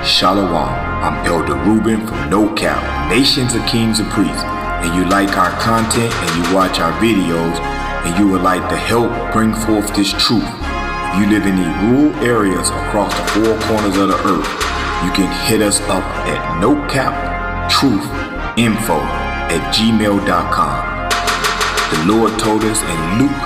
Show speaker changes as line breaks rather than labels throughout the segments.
Shalom, I'm Elder Reuben from No Cap, Nations of Kings and Priests, and you like our content and you watch our videos and you would like to help bring forth this truth. If you live in the rural areas across the four corners of the earth, you can hit us up at nocaptruthinfo@gmail.com. The Lord told us in Luke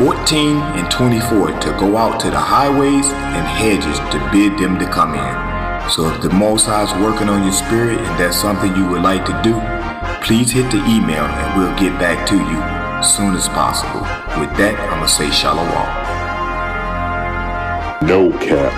14:24 to go out to the highways and hedges to bid them to come in. So if the Most High is working on your spirit and that's something you would like to do, please hit the email and we'll get back to you as soon as possible. With that, I'm going to say shalom.
No cap.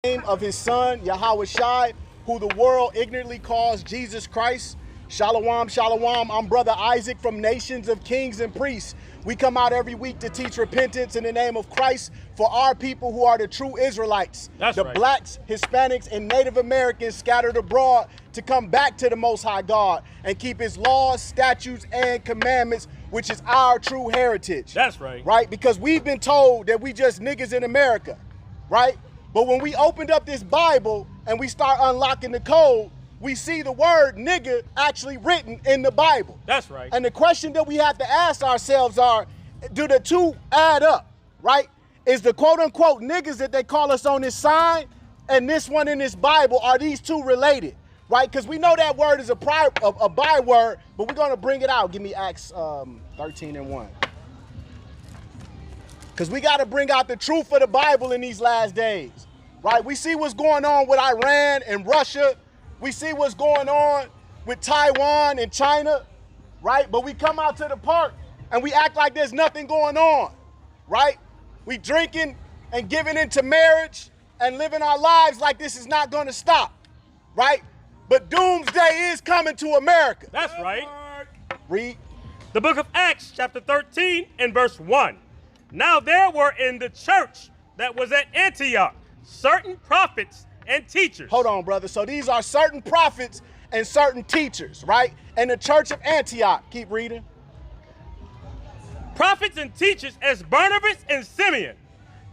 Name of his son, Yahweh Shai, who the world ignorantly calls Jesus Christ. Shalom, shalom. I'm Brother Isaac from Nations of Kings and Priests. We come out every week to teach repentance in the name of Christ for our people who are the true Israelites.
That's
the
right.
Blacks, Hispanics, and Native Americans scattered abroad to come back to the Most High God and keep his laws, statutes, and commandments, which is our true heritage.
That's right.
Right? Because we've been told that we just niggas in America, right? But when we opened up this Bible and we start unlocking the code, we see the word nigga actually written in the Bible.
That's right.
And the question that we have to ask ourselves are, do the two add up, right? Is the quote unquote niggas that they call us on this sign and this one in this Bible, are these two related, right? Because we know that word is a byword, but we're going to bring it out. Give me Acts 13:1. Because we got to bring out the truth of the Bible in these last days, right? We see what's going on with Iran and Russia. We see what's going on with Taiwan and China, right? But we come out to the park and we act like there's nothing going on, right? We drinking and giving into marriage and living our lives like this is not going to stop, right? But doomsday is coming to America.
That's right.
Read.
The book of Acts, chapter 13 and verse 1. Now there were in the church that was at Antioch certain prophets and teachers.
Hold on, brother. So these are certain prophets and certain teachers, right? And the church of Antioch. Keep reading.
Prophets and teachers as Barnabas and Simeon,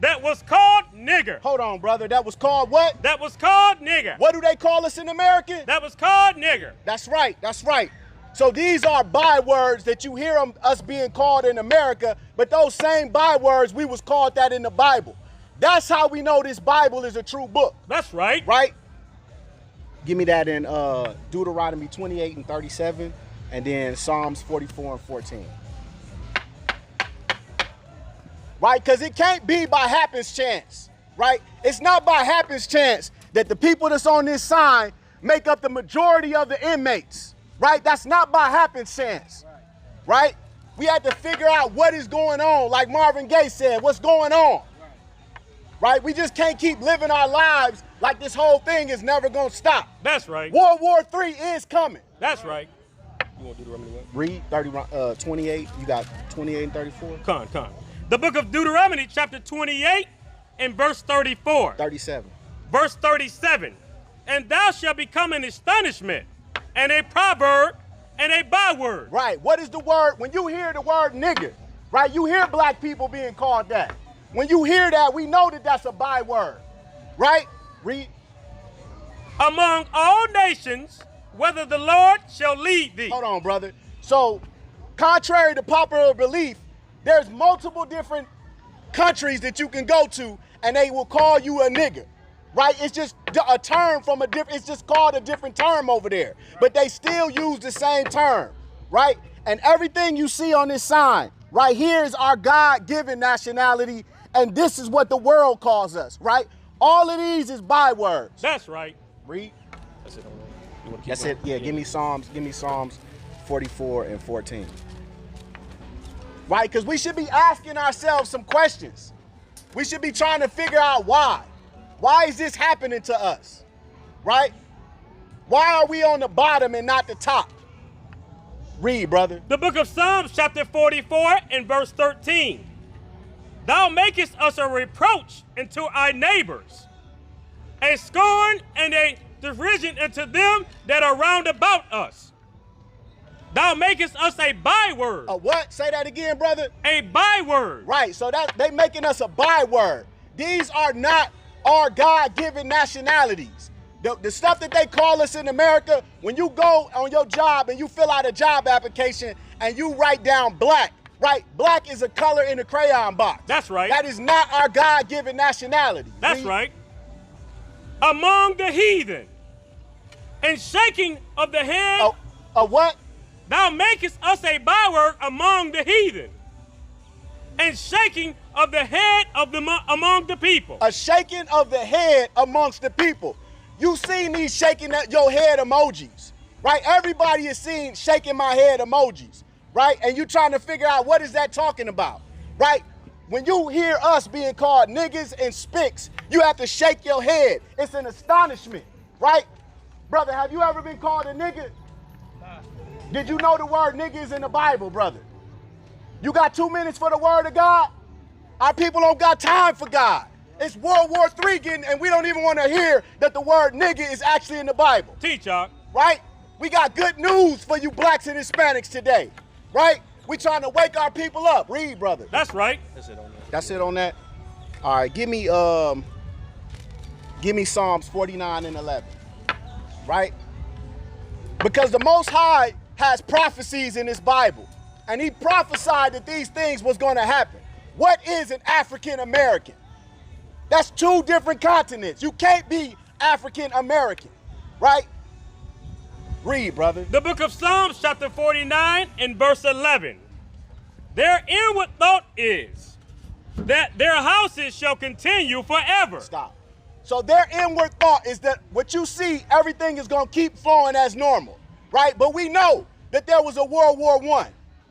that was called nigger.
Hold on, brother. That was called what?
That was called nigger.
What do they call us in America?
That was called nigger.
That's right. That's right. So these are bywords that you hear us being called in America, but those same bywords, we was called that in the Bible. That's how we know this Bible is a true book.
That's right.
Right? Give me that in Deuteronomy 28:37, and then Psalms 44:14. Right? Because it can't be by happenstance, right? It's not by happenstance that the people that's on this sign make up the majority of the inmates, right? That's not by happenstance, right? We had to figure out what is going on, like Marvin Gaye said, what's going on, right? We just can't keep living our lives like this whole thing is never going to stop.
That's right.
World War III is coming.
That's right. You want to do the Deuteronomy what?
Read 28. You got 28 and 34?
Con. The book of Deuteronomy, chapter 28 and verse 34.
37.
Verse 37. And thou shalt become an astonishment and a proverb and a byword.
Right. What is the word? When you hear the word nigger, right, you hear black people being called that. When you hear that, we know that that's a byword, right? Read.
Among all nations, whether the Lord shall lead thee.
Hold on, brother. So, contrary to popular belief, there's multiple different countries that you can go to and they will call you a nigger, right? It's just a term from a different, it's just called a different term over there, but they still use the same term, right? And everything you see on this sign right here is our God-given nationality, and this is what the world calls us, right? All of these is bywords.
That's right.
Read.
That's it.
That's it. Yeah, give me Psalms 44 and 14. Right? Because we should be asking ourselves some questions. We should be trying to figure out why. Why is this happening to us? Right? Why are we on the bottom and not the top? Read, brother.
The book of Psalms, chapter 44 and verse 13. Thou makest us a reproach unto our neighbors, a scorn and a derision unto them that are round about us. Thou makest us a byword.
A what? Say that again, brother.
A byword.
Right, so that they making us a byword. These are not our God-given nationalities. The stuff that they call us in America, when you go on your job and you fill out a job application and you write down black, right? Black is a color in the crayon box.
That's right.
That is not our God-given nationality.
That's right. Among the heathen, and shaking of the head.
A what?
Thou makest us a byword among the heathen, and shaking of the head of the among the people.
A shaking of the head amongst the people. You seen these shaking your head emojis, right? Everybody is seeing shaking my head emojis, right? And you trying to figure out what is that talking about, right? When you hear us being called niggas and spicks, you have to shake your head. It's an astonishment, right? Brother, have you ever been called a nigga? Did you know the word nigga is in the Bible, brother? You got 2 minutes for the word of God? Our people don't got time for God. It's World War III getting, and we don't even want to hear that the word nigga is actually in the Bible.
Teach, y'all.
Right? We got good news for you blacks and Hispanics today, right? We trying to wake our people up. Read, brother.
That's right.
That's it on that. All right, give me Psalms 49 and 11, right? Because the Most High has prophecies in his Bible, and he prophesied that these things was going to happen. What is an African American? That's two different continents. You can't be African American, right? Read, brother.
The book of Psalms, chapter 49 and verse 11. Their inward thought is that their houses shall continue forever.
Stop. So their inward thought is that what you see, everything is going to keep flowing as normal, right? But we know that there was a World War I,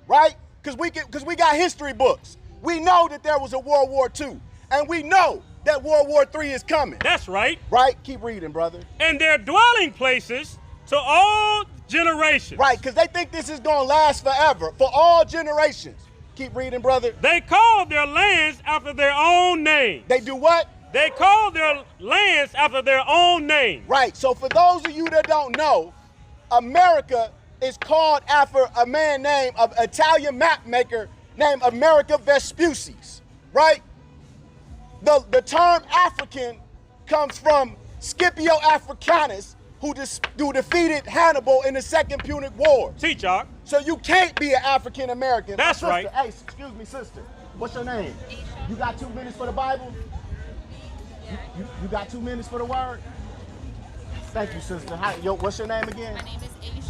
right? Because we got history books. We know that there was a World War II, and we know that World War III is coming.
That's right.
Right? Keep reading, brother.
And their dwelling places to all generations.
Right, because they think this is going to last forever, for all generations. Keep reading, brother.
They call their lands after their own name.
They do what?
They call their lands after their own name.
Right, so for those of you that don't know, America is called after a man named, an Italian map maker named Amerigo Vespucci, right? The term African comes from Scipio Africanus, who defeated Hannibal in the Second Punic War.
Teach, y'all.
So you can't be an African American.
That's
sister,
right.
Hey, excuse me, sister. What's your name? Aisha. You got 2 minutes for the Bible?
Yeah.
You got 2 minutes for the word? Thank you, sister. Hi, what's your name again?
My name is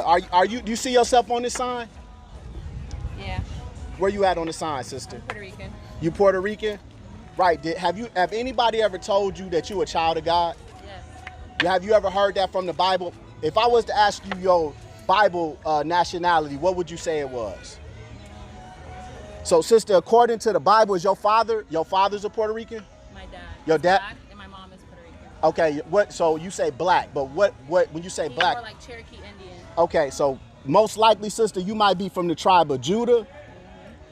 Aisha.
Asia, do you see yourself on this sign?
Yeah.
Where you at on the sign, sister?
I'm Puerto Rican.
You Puerto Rican? Right. Have anybody ever told you that you a child of God?
Yes.
Have you ever heard that from the Bible? If I was to ask you your Bible nationality, what would you say it was? So, sister, according to the Bible, is your father's a Puerto Rican?
My dad.
Your dad?
Black, and my mom is Puerto Rican.
Okay. What? So you say black, but what? When you say black?
More like Cherokee Indian.
Okay. So most likely, sister, you might be from the tribe of Judah,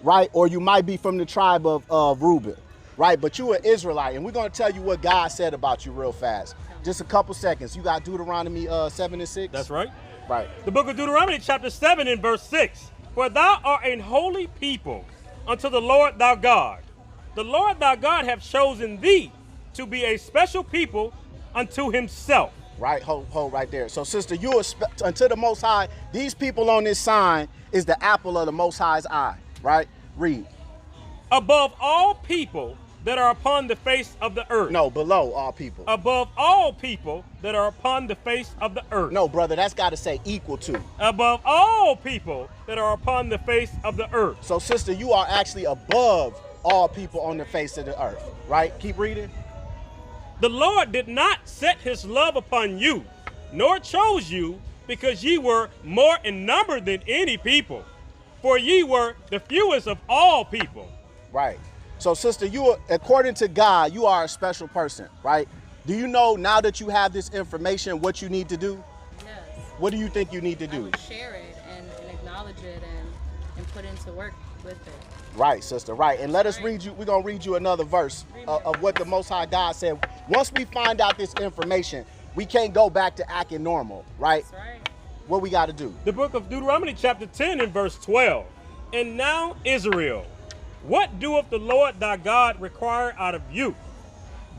right? Or you might be from the tribe of Reuben. Right, but you are Israelite, and we're going to tell you what God said about you real fast. Just a couple seconds. You got Deuteronomy 7 and 6?
That's right.
Right.
The book of Deuteronomy, chapter 7 and verse 6. For thou art a holy people unto the Lord thy God. The Lord thy God hath chosen thee to be a special people unto himself.
Right, hold right there. So, sister, you are unto the Most High. These people on this sign is the apple of the Most High's eye, right? Read.
Above all people that are upon the face of the earth.
No, below all people.
Above all people that are upon the face of the earth.
No, brother, that's got to say equal to.
Above all people that are upon the face of the earth.
So, sister, you are actually above all people on the face of the earth, right? Keep reading.
The Lord did not set his love upon you, nor chose you, because ye were more in number than any people. For ye were the fewest of all people.
Right. So, sister, you are, according to God, you are a special person, right? Do you know now that you have this information what you need to do?
Yes.
What do you think you need to
I
do?
would share it and acknowledge it and put into work with it.
Right, sister, right. And let us read you, we're going to read you another verse of what the Most High God said. Once we find out this information, we can't go back to acting normal, right?
That's right.
What we got to do?
The book of Deuteronomy chapter 10 and verse 12. And now, Israel, what doeth the Lord thy God require out of you?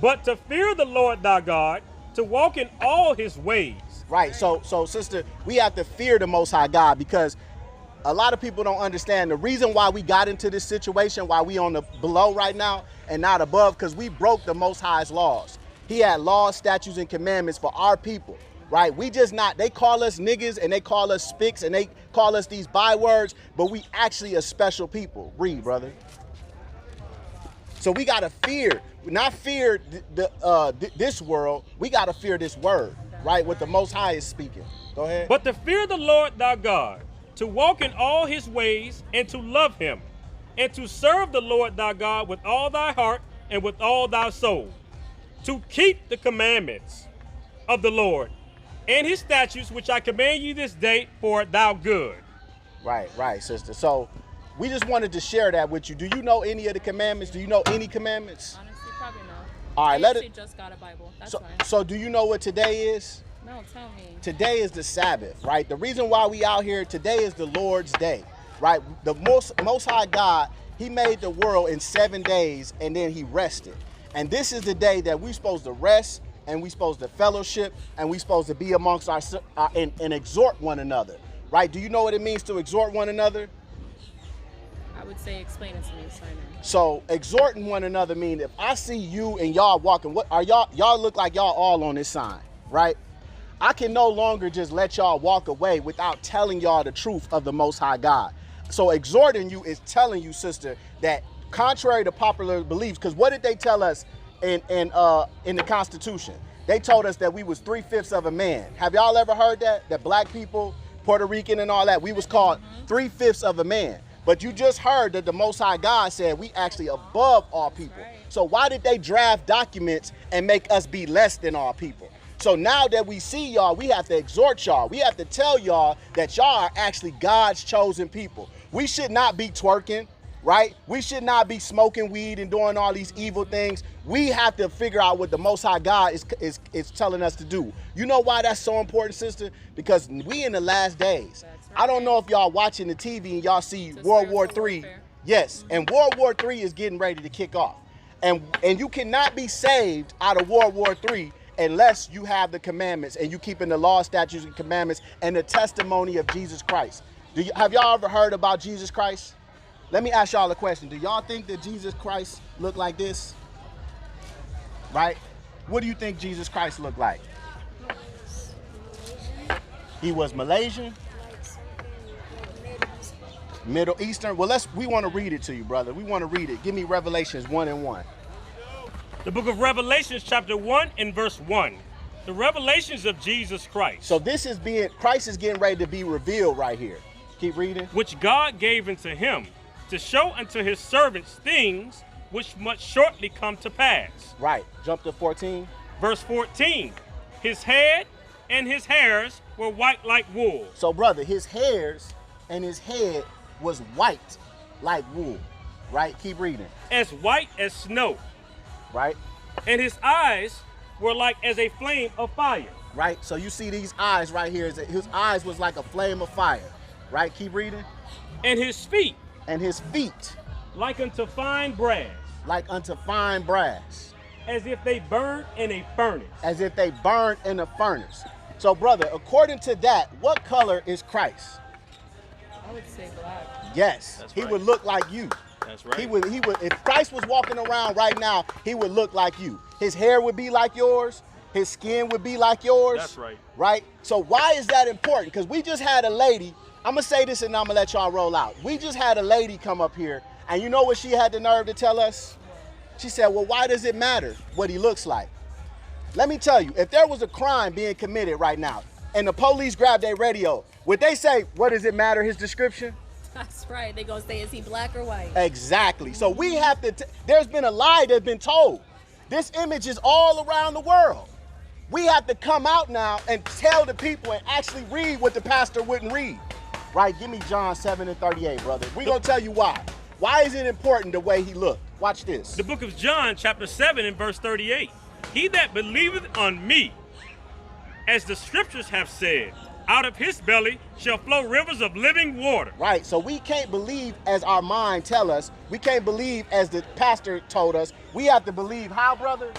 But to fear the Lord thy God, to walk in all his ways.
Right. So sister, we have to fear the Most High God, because a lot of people don't understand the reason why we got into this situation, why we on the below right now and not above, because we broke the Most High's laws. He had laws, statutes, and commandments for our people. Right? We just not, they call us niggas and they call us spicks and they call us these bywords, but we actually a special people. Read, brother. So we got to fear, not fear this world. We got to fear this word, right? What the Most High is speaking. Go ahead.
But to fear the Lord thy God, to walk in all his ways, and to love him, and to serve the Lord thy God with all thy heart and with all thy soul, to keep the commandments of the Lord and his statutes, which I command you this day for thou good.
Right, sister. So we just wanted to share that with you. Do you know any of the commandments? Do you know any commandments?
Honestly, probably no.
All right,
I actually just got a Bible. That's fine.
So do you know what today is?
No, tell me.
Today is the Sabbath, right? The reason why we out here today is the Lord's day, right? The most High God, he made the world in 7 days and then he rested. And this is the day that we're supposed to rest, and we supposed to fellowship, and we supposed to be amongst our and exhort one another, right? Do you know what it means to exhort one another?
I would say explain it to me, Simon.
So exhorting one another mean if I see you and y'all walking, what are y'all look like y'all all on this sign, right? I can no longer just let y'all walk away without telling y'all the truth of the Most High God. So exhorting you is telling you, sister, that contrary to popular beliefs, because what did they tell us in the Constitution? They told us that we was 3/5 of a man. Have y'all ever heard that? That black people, Puerto Rican and all that, we was called 3/5 of a man. But you just heard that the Most High God said we actually above all people.
Right.
So why did they draft documents and make us be less than all people? So now that we see y'all, we have to exhort y'all. We have to tell y'all that y'all are actually God's chosen people. We should not be twerking, right? We should not be smoking weed and doing all these evil things. We have to figure out what the Most High God is telling us to do. You know why that's so important, sister? Because we in the last days.
That's right.
I don't know if y'all watching the TV and y'all see
It's a
World War
spiritual
III.
warfare.
Yes, and World War III is getting ready to kick off. And you cannot be saved out of World War III unless you have the commandments and you keeping the law, statutes, and commandments and the testimony of Jesus Christ. Have y'all ever heard about Jesus Christ? Let me ask y'all a question. Do y'all think that Jesus Christ looked like this? Right? What do you think Jesus Christ looked like? He was Malaysian? Middle Eastern? Well, we want to read it to you, brother. We want to read it. Give me Revelations 1:1.
The book of Revelations chapter 1 and verse 1. The revelations of Jesus Christ.
So Christ is getting ready to be revealed right here. Keep reading.
Which God gave unto him to show unto his servants things which must shortly come to pass.
Right. Jump to 14.
Verse 14. His head and his hairs were white like wool.
So, brother, his hairs and his head was white like wool. Right? Keep reading.
As white as snow.
Right?
And his eyes were like as a flame of fire.
Right? So you see these eyes right here. His eyes was like a flame of fire. Right? Keep reading.
And his feet.
And his feet.
Like unto fine brass.
Like unto fine brass.
As if they burned in a furnace.
As if they burned in a furnace. So, brother, according to that, what color is Christ?
I would say black.
Yes.
That's
He
right.
would look like you.
That's right.
He would, if Christ was walking around right now, he would look like you. His hair would be like yours. His skin would be like yours.
That's right.
Right? So why is that important? Because we just had a lady, I'm going to say this and I'm going to let y'all roll out. We just had a lady come up here, and you know what she had the nerve to tell us? She said, well, why does it matter what he looks like? Let me tell you, if there was a crime being committed right now, and the police grabbed their radio, would they say, what does it matter, his description?
That's right. They gonna say, is he black or white?
Exactly. So we have to, there's been a lie that's been told. This image is all around the world. We have to come out now and tell the people and actually read what the pastor wouldn't read. Right? Give me John 7:38, brother. We're going to tell you why. Why is it important the way he looked? Watch this.
The book of John chapter 7 and verse 38. He that believeth on me, as the scriptures have said, Out of his belly shall flow rivers of living water.
Right, so we can't believe as our mind tell us. We can't believe as the pastor told us. We have to believe how, brother?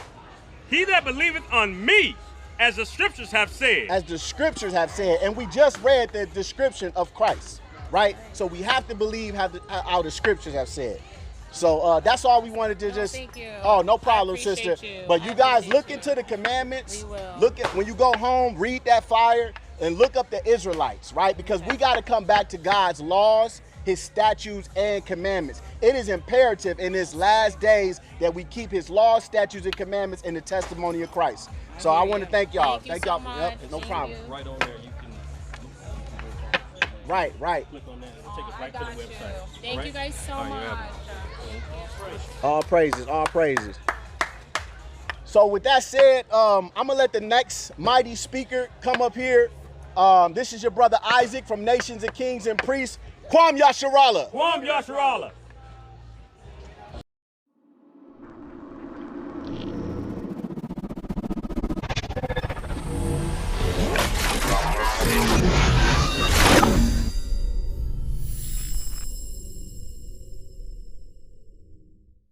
He that believeth on me, as the scriptures have said.
As the scriptures have said. And we just read the description of Christ, right? So we have to believe how the scriptures have said. So that's all we wanted to just.
Thank you.
Oh, no problem,
I appreciate
sister.
you.
But
I
you guys
appreciate
look
you.
into the commandments.
We will.
Look at when you go home, read that fire and look up the Israelites, right? Because we got to come back to God's laws, his statutes and commandments. It is imperative in his last days that we keep his laws, statutes and commandments in the testimony of Christ. So I want to thank y'all.
Thank you so much.
Yep, no
Thank
problem.
you.
Right on there, you can
Right.
click on that. It'll take us
I
right to
got
the
you.
website.
Thank
Right?
you guys so
All right,
much.
yeah.
Thank you.
All praises, all praises. So with that said, I'm gonna let the next mighty speaker come up here. This is your brother Isaac from Nations of Kings and Priests. Kwam Yasharala.
Kwam Yasharala.